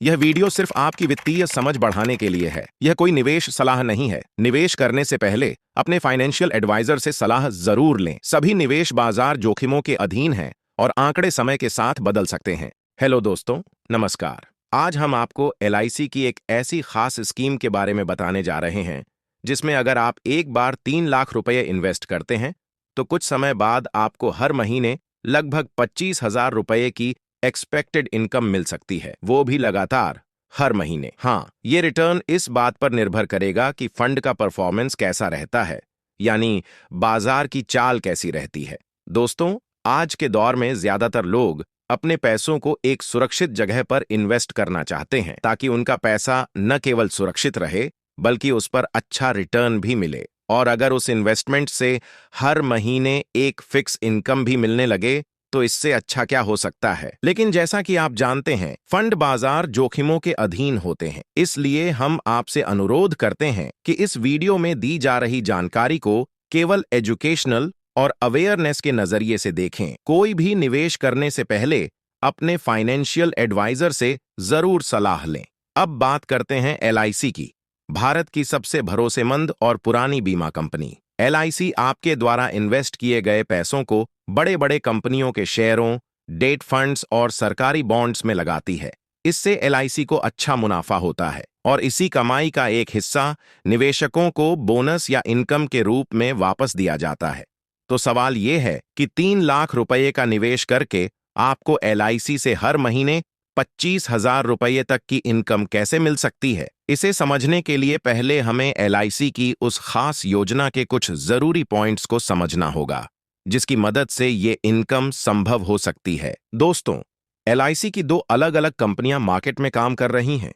यह वीडियो सिर्फ आपकी वित्तीय समझ बढ़ाने के लिए है। यह कोई निवेश सलाह नहीं है। निवेश करने से पहले अपने फाइनेंशियल एडवाइजर से सलाह जरूर लें। सभी निवेश बाजार जोखिमों के अधीन हैं और आंकड़े समय के साथ बदल सकते हैं। हेलो दोस्तों, नमस्कार। आज हम आपको एलआईसी की एक ऐसी खास स्कीम के बारे में बताने जा रहे हैं जिसमें अगर आप एक बार 3 लाख रुपए इन्वेस्ट करते हैं तो कुछ समय बाद आपको हर महीने लगभग 25,000 रुपए की एक्सपेक्टेड इनकम मिल सकती है, वो भी लगातार हर महीने। हाँ, ये रिटर्न इस बात पर निर्भर करेगा कि फंड का परफॉर्मेंस कैसा रहता है, यानी बाजार की चाल कैसी रहती है। दोस्तों, आज के दौर में ज्यादातर लोग अपने पैसों को एक सुरक्षित जगह पर इन्वेस्ट करना चाहते हैं ताकि उनका पैसा न केवल सुरक्षित रहे बल्कि उस पर अच्छा रिटर्न भी मिले। और अगर उस इन्वेस्टमेंट से हर महीने एक फिक्स इनकम भी मिलने लगे तो इससे अच्छा क्या हो सकता है। लेकिन जैसा कि आप जानते हैं, फंड बाजार जोखिमों के अधीन होते हैं, इसलिए हम आपसे अनुरोध करते हैं कि इस वीडियो में दी जा रही जानकारी को केवल एजुकेशनल और अवेयरनेस के नजरिए से देखें। कोई भी निवेश करने से पहले अपने फाइनेंशियल एडवाइजर से जरूर सलाह लें। अब बात करते हैं एलआईसी की, भारत की सबसे भरोसेमंद और पुरानी बीमा कंपनी। एलआईसी आपके द्वारा इन्वेस्ट किए गए पैसों को बड़े बड़े कंपनियों के शेयरों, डेट फंड्स और सरकारी बॉन्ड्स में लगाती है। इससे एलआईसी को अच्छा मुनाफा होता है और इसी कमाई का एक हिस्सा निवेशकों को बोनस या इनकम के रूप में वापस दिया जाता है। तो सवाल ये है कि 3 लाख रुपए का निवेश करके आपको एलआईसी से हर महीने 25,000 रुपये तक की इनकम कैसे मिल सकती है। इसे समझने के लिए पहले हमें एलआईसी की उस खास योजना के कुछ जरूरी पॉइंट्स को समझना होगा जिसकी मदद से ये इनकम संभव हो सकती है। दोस्तों, एलआईसी की 2 अलग अलग कंपनियां मार्केट में काम कर रही हैं।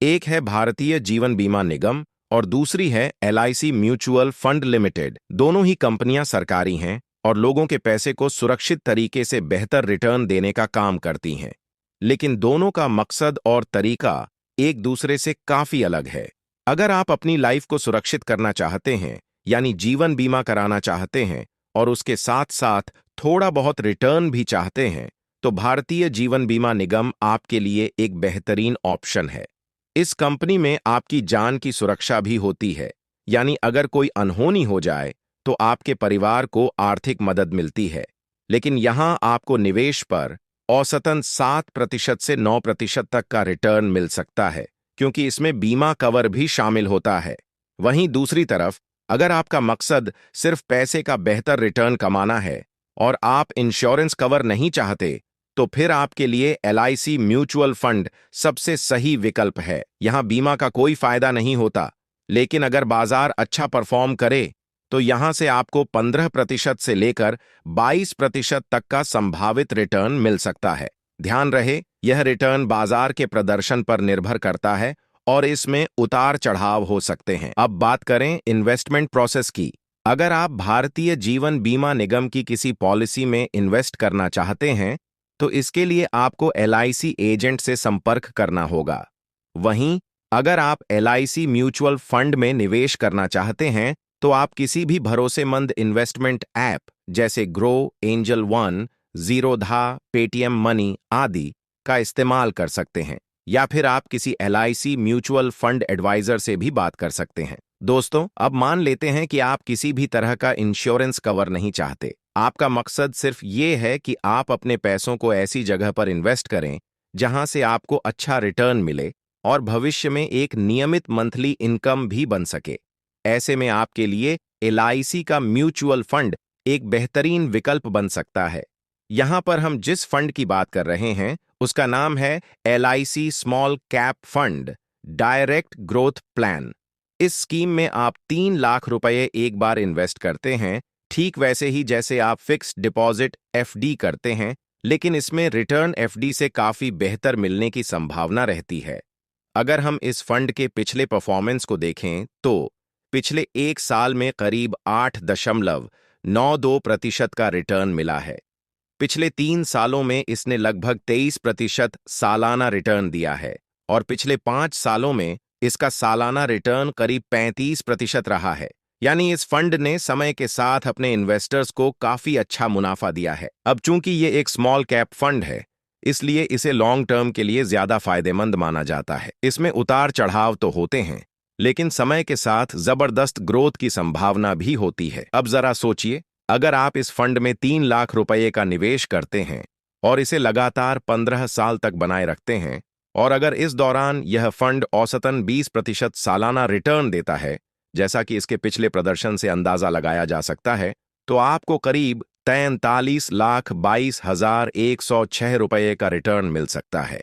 एक है भारतीय जीवन बीमा निगम और दूसरी है एलआईसी म्यूचुअल फंड लिमिटेड। दोनों ही कंपनियां सरकारी हैं और लोगों के पैसे को सुरक्षित तरीके से बेहतर रिटर्न देने का काम करती हैं। लेकिन दोनों का मकसद और तरीका एक दूसरे से काफी अलग है। अगर आप अपनी लाइफ को सुरक्षित करना चाहते हैं, यानी जीवन बीमा कराना चाहते हैं और उसके साथ साथ थोड़ा बहुत रिटर्न भी चाहते हैं, तो भारतीय जीवन बीमा निगम आपके लिए एक बेहतरीन ऑप्शन है। इस कंपनी में आपकी जान की सुरक्षा भी होती है, यानी अगर कोई अनहोनी हो जाए तो आपके परिवार को आर्थिक मदद मिलती है। लेकिन यहां आपको निवेश पर औसतन 7% से 9% तक का रिटर्न मिल सकता है, क्योंकि इसमें बीमा कवर भी शामिल होता है। वहीं दूसरी तरफ, अगर आपका मकसद सिर्फ पैसे का बेहतर रिटर्न कमाना है और आप इंश्योरेंस कवर नहीं चाहते, तो फिर आपके लिए एलआईसी म्यूचुअल फंड सबसे सही विकल्प है। यहां बीमा का कोई फायदा नहीं होता, लेकिन अगर बाजार अच्छा परफॉर्म करे तो यहां से आपको 15% से लेकर 22% तक का संभावित रिटर्न मिल सकता है। ध्यान रहे, यह रिटर्न बाजार के प्रदर्शन पर निर्भर करता है और इसमें उतार चढ़ाव हो सकते हैं। अब बात करें इन्वेस्टमेंट प्रोसेस की। अगर आप भारतीय जीवन बीमा निगम की किसी पॉलिसी में इन्वेस्ट करना चाहते हैं तो इसके लिए आपको एलआईसी एजेंट से संपर्क करना होगा। वहीं अगर आप एलआईसी म्यूचुअल फंड में निवेश करना चाहते हैं तो आप किसी भी भरोसेमंद इन्वेस्टमेंट ऐप जैसे grow, angel one, Zerodha, Paytm money आदि का इस्तेमाल कर सकते हैं, या फिर आप किसी एलआईसी म्यूचुअल फंड एडवाइजर से भी बात कर सकते हैं। दोस्तों, अब मान लेते हैं कि आप किसी भी तरह का इंश्योरेंस कवर नहीं चाहते। आपका मकसद सिर्फ ये है कि आप अपने पैसों को ऐसी जगह पर इन्वेस्ट करें जहां से आपको अच्छा रिटर्न मिले और भविष्य में एक नियमित मंथली इनकम भी बन सके। ऐसे में आपके लिए एलआईसी का म्यूचुअल फंड एक बेहतरीन विकल्प बन सकता है। यहां पर हम जिस फंड की बात कर रहे हैं उसका नाम है LIC small cap fund direct growth plan. इस स्कीम में आप 3 लाख रुपए एक बार इन्वेस्ट करते हैं, ठीक वैसे ही जैसे आप फिक्स्ड डिपॉजिट एफडी करते हैं, लेकिन इसमें रिटर्न एफडी से काफी बेहतर मिलने की संभावना रहती है। अगर हम इस फंड के पिछले परफॉर्मेंस को देखें तो पिछले 1 साल में करीब 8.92% का रिटर्न मिला है। पिछले 3 सालों में इसने लगभग 23% सालाना रिटर्न दिया है और पिछले 5 सालों में इसका सालाना रिटर्न करीब 35% रहा है। यानी इस फंड ने समय के साथ अपने इन्वेस्टर्स को काफी अच्छा मुनाफा दिया है। अब चूंकि ये एक स्मॉल कैप फंड है, इसलिए इसे लॉन्ग टर्म के लिए ज्यादा फायदेमंद माना जाता है। इसमें उतार चढ़ाव तो होते हैं, लेकिन समय के साथ जबरदस्त ग्रोथ की संभावना भी होती है। अब जरा सोचिए, अगर आप इस फंड में 3 लाख रुपए का निवेश करते हैं और इसे लगातार 15 साल तक बनाए रखते हैं, और अगर इस दौरान यह फंड औसतन 20% सालाना रिटर्न देता है, जैसा कि इसके पिछले प्रदर्शन से अंदाजा लगाया जा सकता है, तो आपको करीब 43,22,106 रुपये का रिटर्न मिल सकता है।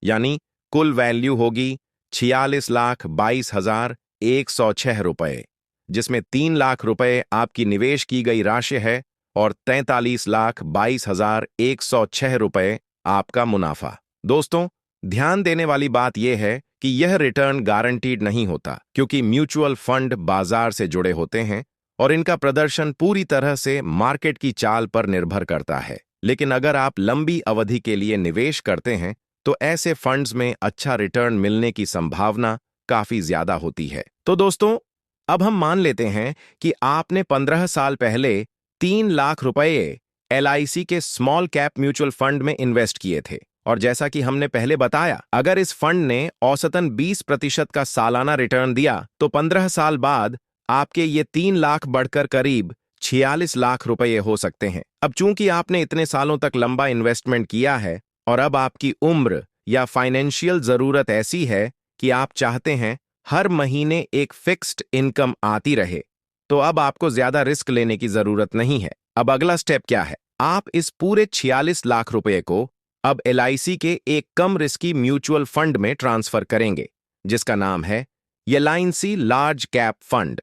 यानी कुल वैल्यू होगी 46,22,106 रुपये, जिसमें 3 लाख रुपए आपकी निवेश की गई राशि है और 43,22,106 रुपये आपका मुनाफा। दोस्तों, ध्यान देने वाली बात यह है कि यह रिटर्न गारंटीड नहीं होता, क्योंकि म्यूचुअल फंड बाजार से जुड़े होते हैं और इनका प्रदर्शन पूरी तरह से मार्केट की चाल पर निर्भर करता है। लेकिन अगर आप लंबी अवधि के लिए निवेश करते हैं, तो ऐसे फंड्स में अच्छा रिटर्न मिलने की संभावना काफी ज्यादा होती है। तो दोस्तों, अब हम मान लेते हैं कि आपने 15 साल पहले 3 लाख रुपए LIC के स्मॉल कैप म्यूचुअल फंड में इन्वेस्ट किए थे, और जैसा कि हमने पहले बताया, अगर इस फंड ने औसतन 20% का सालाना रिटर्न दिया, तो 15 साल बाद आपके ये 3 लाख बढ़कर करीब 46 लाख रुपए हो सकते हैं। अब चूंकि आपने इतने सालों तक लंबा इन्वेस्टमेंट किया है और अब आपकी उम्र या फाइनेंशियल जरूरत ऐसी है कि आप चाहते हैं हर महीने एक फिक्स्ड इनकम आती रहे, तो अब आपको ज्यादा रिस्क लेने की जरूरत नहीं है। अब अगला स्टेप क्या है? आप इस पूरे 46 लाख रुपए को अब LIC के एक कम रिस्की म्यूचुअल फंड में ट्रांसफर करेंगे, जिसका नाम है LIC large cap fund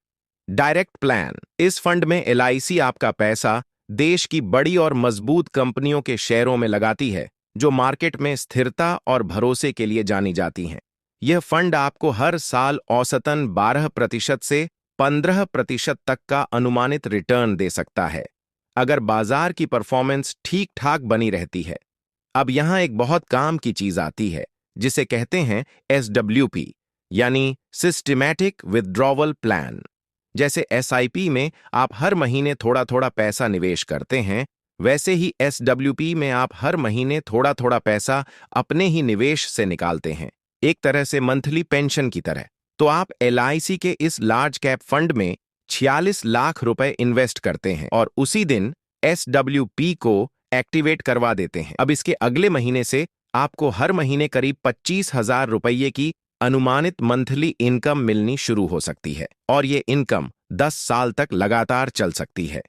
direct plan. इस फंड में LIC आपका पैसा देश की बड़ी और मजबूत कंपनियों के शेयरों में लगाती है, जो मार्केट में स्थिरता और भरोसे के लिए जानी जाती हैं। यह फंड आपको हर साल औसतन 12% से 15% तक का अनुमानित रिटर्न दे सकता है, अगर बाजार की परफॉर्मेंस ठीक ठाक बनी रहती है। अब यहां एक बहुत काम की चीज आती है, जिसे कहते हैं SWP, यानी सिस्टमैटिक विथड्रॉवल प्लान। जैसे SIP में आप हर महीने थोड़ा थोड़ा पैसा निवेश करते हैं, वैसे ही SWP में आप हर महीने थोड़ा थोड़ा पैसा अपने ही निवेश से निकालते हैं, एक तरह से मंथली पेंशन की तरह। तो आप LIC के इस लार्ज कैप फंड में 46 लाख रुपए इन्वेस्ट करते हैं और उसी दिन SWP को एक्टिवेट करवा देते हैं। अब इसके अगले महीने से आपको हर महीने करीब 25,000 रुपये की अनुमानित मंथली इनकम मिलनी शुरू हो सकती है, और ये इनकम 10 साल तक लगातार चल सकती है।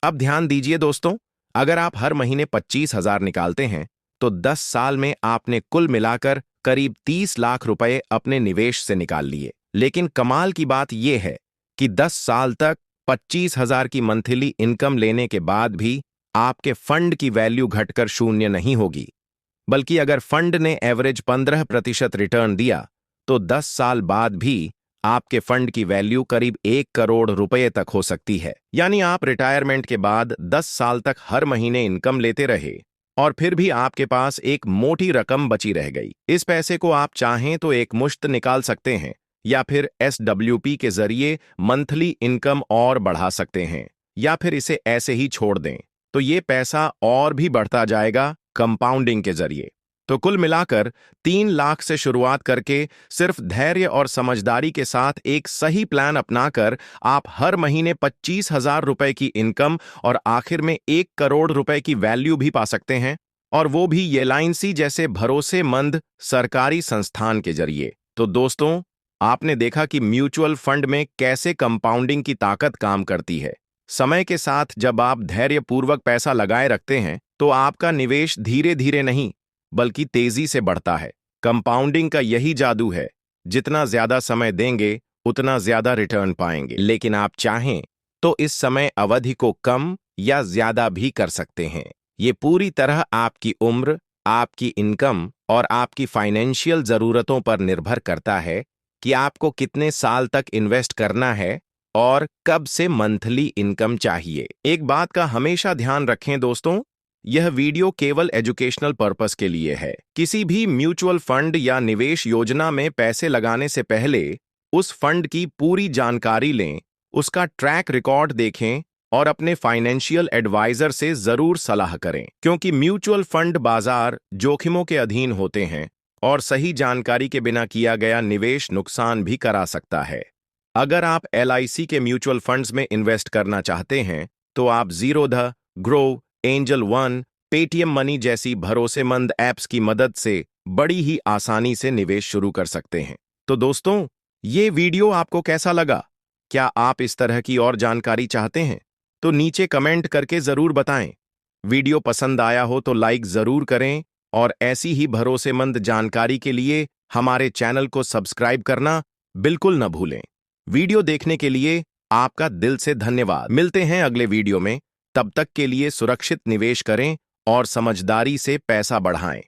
अब ध्यान दीजिए दोस्तों, अगर आप हर महीने 25,000 निकालते हैं, तो 10 साल में आपने कुल मिलाकर करीब 30 लाख रुपए अपने निवेश से निकाल लिए। लेकिन कमाल की बात यह है कि 10 साल तक 25,000 की मंथली इनकम लेने के बाद भी आपके फंड की वैल्यू घटकर शून्य नहीं होगी, बल्कि अगर फंड ने एवरेज 15% रिटर्न दिया, तो 10 साल बाद भी आपके फंड की वैल्यू करीब 1 करोड़ रुपए तक हो सकती है। यानी आप रिटायरमेंट के बाद 10 साल तक हर महीने इनकम लेते रहे और फिर भी आपके पास एक मोटी रकम बची रह गई। इस पैसे को आप चाहें तो एक मुश्त निकाल सकते हैं, या फिर SWP के जरिए मंथली इनकम और बढ़ा सकते हैं, या फिर इसे ऐसे ही छोड़ दें, तो ये पैसा और भी बढ़ता जाएगा कंपाउंडिंग के जरिए। तो कुल मिलाकर 3 लाख से शुरुआत करके सिर्फ धैर्य और समझदारी के साथ एक सही प्लान अपनाकर आप हर महीने 25,000 रुपए की इनकम और आखिर में 1 करोड़ रुपए की वैल्यू भी पा सकते हैं, और वो भी LIC जैसे भरोसेमंद सरकारी संस्थान के जरिए। तो दोस्तों, आपने देखा कि म्यूचुअल फंड में कैसे कंपाउंडिंग की ताकत काम करती है। समय के साथ जब आप धैर्यपूर्वक पैसा लगाए रखते हैं, तो आपका निवेश धीरे धीरे नहीं बल्कि तेजी से बढ़ता है। कंपाउंडिंग का यही जादू है, जितना ज्यादा समय देंगे उतना ज्यादा रिटर्न पाएंगे। लेकिन आप चाहें तो इस समय अवधि को कम या ज्यादा भी कर सकते हैं। ये पूरी तरह आपकी उम्र, आपकी इनकम और आपकी फाइनेंशियल जरूरतों पर निर्भर करता है कि आपको कितने साल तक इन्वेस्ट करना है और कब से मंथली इनकम चाहिए। एक बात का हमेशा ध्यान रखें दोस्तों, यह वीडियो केवल एजुकेशनल पर्पस के लिए है। किसी भी म्यूचुअल फंड या निवेश योजना में पैसे लगाने से पहले उस फंड की पूरी जानकारी लें, उसका ट्रैक रिकॉर्ड देखें और अपने फाइनेंशियल एडवाइजर से जरूर सलाह करें, क्योंकि म्यूचुअल फंड बाजार जोखिमों के अधीन होते हैं और सही जानकारी के बिना किया गया निवेश नुकसान भी करा सकता है। अगर आप LIC के म्यूचुअल फंड्स में इन्वेस्ट करना चाहते हैं तो आप Zerodha, grow, angel one, Paytm money जैसी भरोसेमंद ऐप्स की मदद से बड़ी ही आसानी से निवेश शुरू कर सकते हैं। तो दोस्तों, ये वीडियो आपको कैसा लगा? क्या आप इस तरह की और जानकारी चाहते हैं? तो नीचे कमेंट करके जरूर बताएं। वीडियो पसंद आया हो तो लाइक जरूर करें और ऐसी ही भरोसेमंद जानकारी के लिए हमारे चैनल को सब्सक्राइब करना बिल्कुल न भूलें। वीडियो देखने के लिए आपका दिल से धन्यवाद। मिलते हैं अगले वीडियो में। तब तक के लिए सुरक्षित निवेश करें और समझदारी से पैसा बढ़ाएं।